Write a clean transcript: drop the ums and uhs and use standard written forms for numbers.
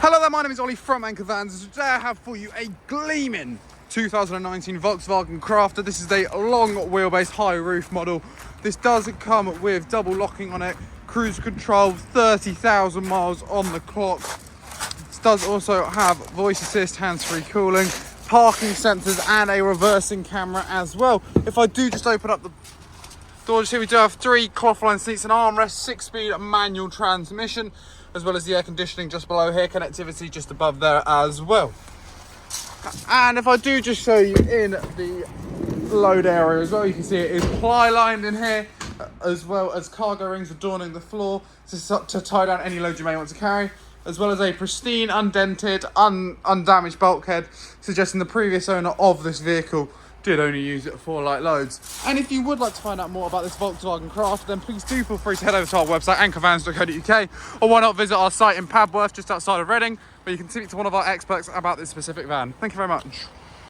Hello there, my name is Ollie from Anchor Vans, and today I have for you a gleaming 2019 Volkswagen Crafter. This is a long wheelbase high roof model. This does come with double locking on it, cruise control, 30,000 miles on the clock. This does also have voice assist, hands-free cooling, parking sensors and a reversing camera as well. If I do just open up the doors here, we do have 3 cloth-lined seats and armrests, 6-speed manual transmission, as well as the air conditioning just below here, connectivity just above there as well. And if I do just show you in the load area as well, you can see it is ply lined in here, as well as cargo rings adorning the floor to tie down any load you may want to carry, as well as a pristine, undented, undamaged bulkhead, suggesting the previous owner of this vehicle did only use it for light loads. And if you would like to find out more about this Volkswagen Crafter, then please do feel free to head over to our website, anchorvans.co.uk, or why not visit our site in Padworth, just outside of Reading, where you can speak to one of our experts about this specific van. Thank you very much.